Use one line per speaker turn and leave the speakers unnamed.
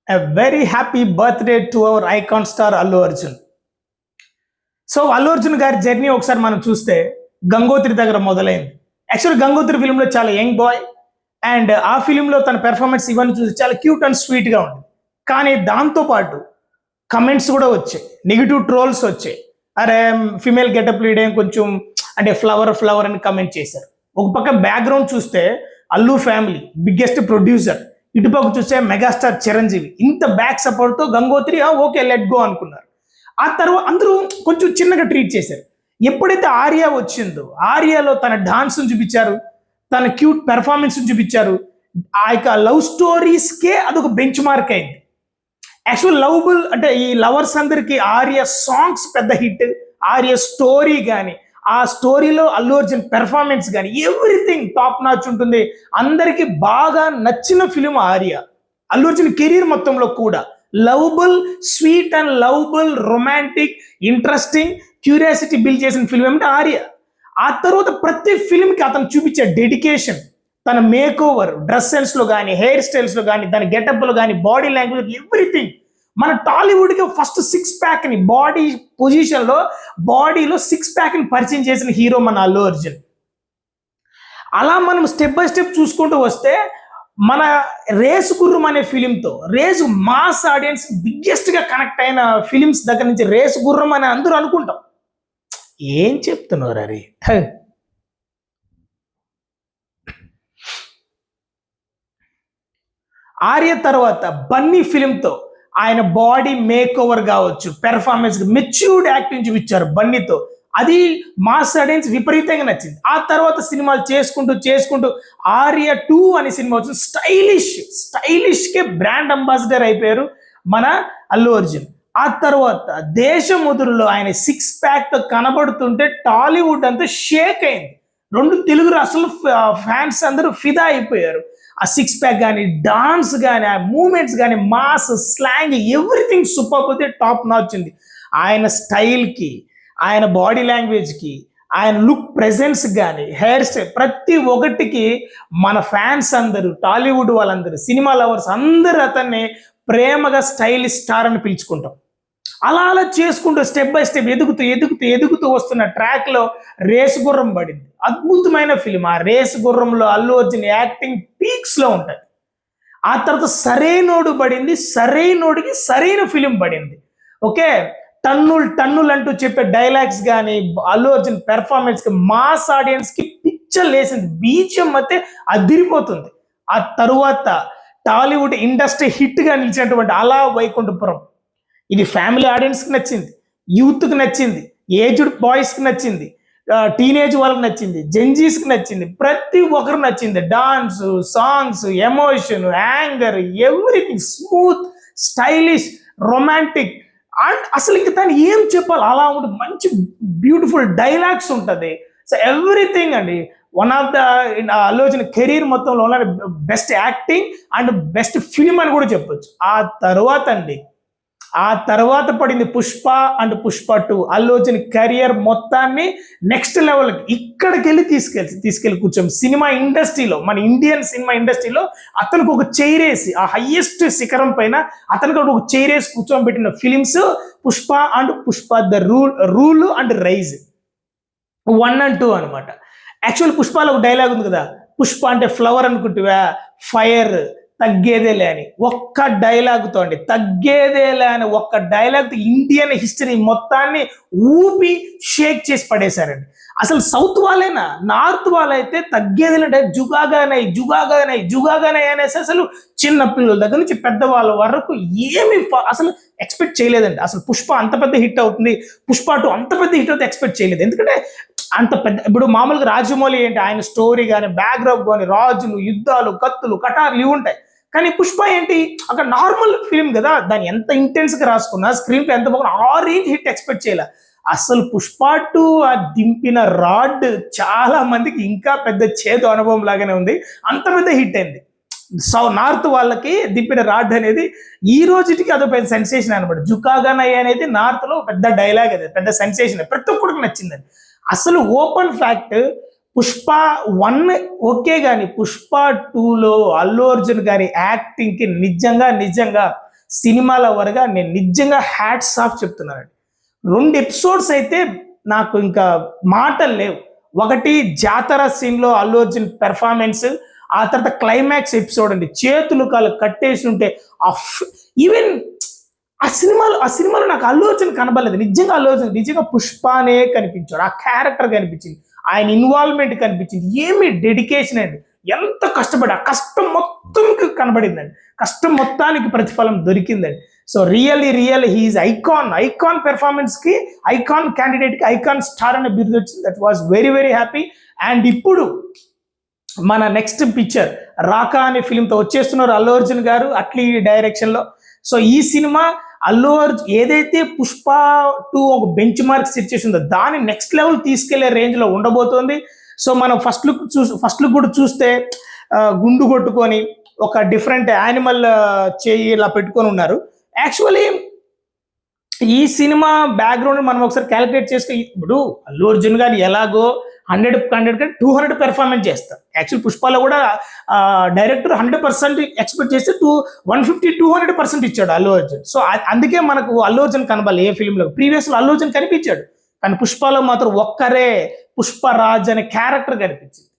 A very happy birthday to our icon star Allu Arjun. So Allu Arjun గారి journey ఒకసారి మనం చూస్తే గంగోత్రి దగ్గర మొదలైంది. యాక్చువల్ గంగోత్రి ఫిలింలో చాలా యంగ్ బాయ్ అండ్ ఆ ఫిలింలో తన పెర్ఫార్మెన్స్ ఇవన్నీ చూసి చాలా క్యూట్ అండ్ స్వీట్గా ఉంది. కానీ దాంతోపాటు కమెంట్స్ కూడా వచ్చాయి, నెగిటివ్ ట్రోల్స్ వచ్చాయి. అరే ఫిమేల్ గెటప్ లీడేం కొంచెం అంటే ఫ్లవర్ అని కమెంట్ చేశారు. ఒక పక్క బ్యాక్గ్రౌండ్ చూస్తే అల్లు ఫ్యామిలీ బిగ్గెస్ట్ ప్రొడ్యూసర్, ఇటుపక్క చూస్తే మెగాస్టార్ చిరంజీవి, ఇంత బ్యాక్ సపోర్ట్తో గంగోత్రి ఓకే లెట్ గో అనుకున్నారు. ఆ తర్వాత అందరూ కొంచెం చిన్నగా ట్రీట్ చేశారు. ఎప్పుడైతే ఆర్య వచ్చిందో ఆర్యలో తన డాన్స్ చూపించారు, తన క్యూట్ పెర్ఫార్మెన్స్ చూపించారు. ఆ యొక్క లవ్ స్టోరీస్కే అదొక బెంచ్ మార్క్ అయింది. యాక్చువల్ లవబుల్ అంటే ఈ లవర్స్ అందరికి ఆర్య సాంగ్స్ పెద్ద హిట్, ఆర్య స్టోరీ కానీ ఆ స్టోరీలో అల్లు అర్జున్ పెర్ఫార్మెన్స్ కానీ ఎవ్రీథింగ్ టాప్ నాచ్ ఉంటుంది. అందరికీ బాగా నచ్చిన ఫిలిం ఆర్య. అల్లు అర్జున్ కెరీర్ మొత్తంలో కూడా lovable, sweet and lovable, romantic, interesting, curiosity build చేసిన ఫిల్మ్ ఏమంటే ఆర్య. ఆ తర్వాత ప్రతి ఫిల్మ్కి అతను చూపించే డెడికేషన్, తన మేక్ ఓవర్, డ్రెస్ సెన్స్లో కానీ, హెయిర్ స్టైల్స్లో కానీ, తన గెటప్లో కానీ, బాడీ లాంగ్వేజ్, ఎవ్రీథింగ్. మన టాలీవుడ్కి ఫస్ట్ సిక్స్ ప్యాక్ని బాడీ పొజిషన్లో బాడీలో సిక్స్ ప్యాక్ని పరిచయం చేసిన హీరో మన అల్లు అర్జున్. అలా మనం స్టెప్ బై స్టెప్ చూసుకుంటూ వస్తే మన రేసు గుర్రం అనే ఫిలింతో రేసు మాస్ ఆడియన్స్ బిగ్గెస్ట్గా కనెక్ట్ అయిన ఫిలిమ్స్ దగ్గర నుంచి రేసు గుర్రం అని అందరూ అనుకుంటాం. ఏం చెప్తున్నారు అరే. ఆర్య తర్వాత బన్నీ ఫిలింతో ఆయన బాడీ మేక్ ఓవర్ కావచ్చు, పెర్ఫార్మెన్స్, మెచ్యూర్డ్ యాక్టింగ్ చూపించారు బన్నీతో. అది మాస్ ఆడియన్స్ విపరీతంగా నచ్చింది. ఆ తర్వాత సినిమాలు చేసుకుంటూ ఆర్య 2 అనే సినిమా వచ్చింది. స్టైలిష్కే బ్రాండ్ అంబాసిడర్ అయిపోయారు మన అల్లు అర్జున్. ఆ తర్వాత దేశముదురులో ఆయన సిక్స్ ప్యాక్తో కనబడుతుంటే టాలీవుడ్ అంతా షేక్ అయింది. 2 తెలుగు రాష్ట్రాలు ఫ్యాన్స్ అందరూ ఫిదా అయిపోయారు. ఆ సిక్స్ ప్యాక్ కానీ, డాన్స్ కానీ, ఆ మూమెంట్స్ కానీ, మాస్, స్లాంగ్, ఎవ్రీథింగ్ సూపర్ పోతే టాప్ నాచ్ ఉంది. ఆయన స్టైల్కి, ఆయన బాడీ లాంగ్వేజ్కి, ఆయన లుక్ ప్రెజెన్స్ కానీ, హెయిర్ స్టైల్, ప్రతి ఒక్కటికి మన ఫ్యాన్స్ అందరూ, టాలీవుడ్ వాళ్ళందరూ, సినిమా లవర్స్ అందరూ అతన్ని ప్రేమగా స్టైలిష్ స్టార్ అని పిలుచుకుంటాం. అలా చేసుకుంటూ స్టెప్ బై స్టెప్ ఎదుగుతూ వస్తున్న ట్రాక్లో రేసు గుర్రం పడింది. అద్భుతమైన ఫిలిం. ఆ రేసు గుర్రంలో అల్లు అర్జున్ యాక్టింగ్ పీక్స్లో ఉంటుంది. ఆ తర్వాత సరైనోడు పడింది. సరైనోడికి సరైన ఫిలిం పడింది. ఓకే, టన్నులు అంటూ చెప్పే డైలాగ్స్ కానీ, అల్లు అర్జున్ పెర్ఫార్మెన్స్కి మాస్ ఆడియన్స్కి పిక్చర్ లేసింది. బీజిఎం అయితే అదిరిపోతుంది. ఆ తరువాత టాలీవుడ్ ఇండస్ట్రీ హిట్గా నిలిచినటువంటి అలా వైకుంఠపురం, ఇది ఫ్యామిలీ ఆడియన్స్కి నచ్చింది, యూత్కి నచ్చింది, ఏజ్డ్ బాయ్స్కి నచ్చింది, టీనేజ్ వాళ్ళకి నచ్చింది, జెంజీస్కి నచ్చింది, ప్రతి ఒక్కరు నచ్చింది. Dance, songs, emotion, anger, everything smooth, stylish, romantic and అసలు ఇంక దాన్ని ఏం చెప్పాలి, అలా ఉంటుంది. మంచి బ్యూటిఫుల్ డైలాగ్స్ ఉంటుంది. సో ఎవ్రీథింగ్ అండి. One of the Allu Arjun career మొత్తంలో ఉన్న best acting and best film అని కూడా చెప్పొచ్చు. ఆ తర్వాత పడింది పుష్ప అండ్ పుష్ప 2. అల్లు అర్జున్ కెరియర్ మొత్తాన్ని నెక్స్ట్ లెవెల్కి ఇక్కడికి వెళ్ళి తీసుకెళ్ళి కూర్చోం. సినిమా ఇండస్ట్రీలో, మన ఇండియన్ సినిమా ఇండస్ట్రీలో అతనికి ఒక చైరేసి, ఆ హైయెస్ట్ శిఖరం పైన అతనికి ఒక చైరేసి కూర్చోబెట్టిన films Pushpa and Pushpa the rule and rise 1 and 2 అనమాట. యాక్చువల్ పుష్పలో ఒక డైలాగ్ ఉంది కదా, పుష్ప అంటే ఫ్లవర్ అనుకుంటువా, ఫైర్ తగ్గేదేలే అని. ఒక్క డైలాగ్తో అండి, తగ్గేదేలే అని ఒక్క డైలాగ్తో ఇండియన్ హిస్టరీ మొత్తాన్ని ఊపి షేక్ చేసి పడేశారండి. అసలు సౌత్ వాళ్ళైనా, నార్త్ వాళ్ళైతే తగ్గేదేలే జుగాగానై అనేసి అసలు చిన్న పిల్లల దగ్గర నుంచి పెద్దవాళ్ళ వరకు ఏమి అసలు ఎక్స్పెక్ట్ చేయలేదండి. అసలు పుష్ప అంత పెద్ద హిట్ అవుతుంది, పుష్ప 2 అంత పెద్ద హిట్ అవుతుంది ఎక్స్పెక్ట్ చేయలేదు. ఎందుకంటే అంత పెద్ద, ఇప్పుడు మామూలుగా రాజమౌళి ఏంటి, ఆయన స్టోరీ కానీ, బ్యాక్గ్రౌండ్ కానీ, రాజులు, యుద్ధాలు, కత్తులు, కటార్లు ఇవి ఉంటాయి. కానీ పుష్ప ఏంటి, అక్కడ నార్మల్ ఫిలిం కదా, దాన్ని ఎంత ఇంటెన్స్గా రాసుకున్నా, స్క్రీన్ ప్లే ఎంత బాగున్నా, ఆ రేంజ్ హిట్ ఎక్స్పెక్ట్ చేయలే. అసలు పుష్ప 2 ఆ దింపిన రాడ్ చాలా మందికి ఇంకా పెద్ద చేదు అనుభవం లాగానే ఉంది. అంత పెద్ద హిట్ అయింది. నార్త్ వాళ్ళకి దింపిన రాడ్ అనేది ఈ రోజుకి అదో పెద్ద సెన్సేషన్ అనమాట. జుకాగానై అనేది నార్త్లో పెద్ద డైలాగ్, అది పెద్ద సెన్సేషన్, ప్రతి ఒక్కరికి నచ్చింది. అసలు ఓపెన్ ఫ్యాక్ట్, పుష్ప 1 ఓకే, కానీ పుష్ప 2లో అల్లు అర్జున్ గారి యాక్టింగ్కి నిజంగా సినిమాల వరగా నేను నిజంగా హ్యాట్స్ ఆఫ్ చెప్తున్నానండి. 2 ఎపిసోడ్స్ అయితే నాకు ఇంకా మాటలు లేవు. ఒకటి జాతర సీన్‌లో అల్లు అర్జున్ పెర్ఫార్మెన్స్, ఆ తర్వాత క్లైమాక్స్ ఎపిసోడ్ అండి. చేతులు కాళ్ళు కట్టేసి ఉంటే ఈవెన్ ఆ సినిమాలో నాకు అల్లు అర్జున్ కనబడలేదు. నిజంగా అల్లు అర్జున్ నిజంగా పుష్పనే కనిపించాడు. ఆ క్యారెక్టర్ కనిపించింది. ఆయన ఇన్వాల్వ్‌మెంట్ కనిపించింది. ఏమి డెడికేషన్ అండి. ఎంత కష్టపడి ఆ కష్టం మొత్తం కనబడిందండి. కష్టం మొత్తానికి ప్రతిఫలం దొరికిందండి. So really he is icon పెర్ఫార్మెన్స్‌కి, ఐకాన్ క్యాండిడేట్‌కి ఐకాన్ స్టార్ అనే బిరుదు వచ్చింది. That was very happy. And ఇప్పుడు మన నెక్స్ట్ పిక్చర్ 'రాకా' అనే ఫిల్మ్‌తో వచ్చేస్తున్నారు అల్లు అర్జున్ గారు అట్లీ డైరెక్షన్‌లో. సో ఈ సినిమా అల్లు అర్జున్ ఏదైతే 'పుష్ప 2' ఒక బెంచ్ మార్క్ సెట్ చేసిందో దాన్ని నెక్స్ట్ లెవెల్ తీసుకెళ్లే రేంజ్‌లో ఉండబోతోంది. సో మనం ఫస్ట్ లుక్ కూడా చూస్తే గుండు కొట్టుకొని ఒక డిఫరెంట్ యానిమల్ చెయ్యి ఇలా పెట్టుకొని ఉన్నారు. యాక్చువల్లీ ఈ సినిమా బ్యాక్‌గ్రౌండ్ మనం ఒకసారి కాలిక్యులేట్ చేసుకొని ఇప్పుడు అల్లు అర్జున్ గారు ఎలాగో 100 కంటే 200 పెర్ఫార్మెన్స్ చేస్తారు. యాక్చువల్ 'పుష్పలో' కూడా డైరెక్టర్ 100% ఎక్స్‌పెక్ట్ చేస్తే 150, 200% ఇచ్చాడు అల్లు అర్జున్. సో అందుకే మనకు అల్లు అర్జున్ కనబడలే ఏ ఫిల్మ్‌లో. ప్రీవియస్‌లో అల్లు అర్జున్ కనిపించాడు. కానీ 'పుష్పలో' మాత్రం ఒక్కరే పుష్పరాజ్ అనే క్యారెక్టర్ కనిపించింది.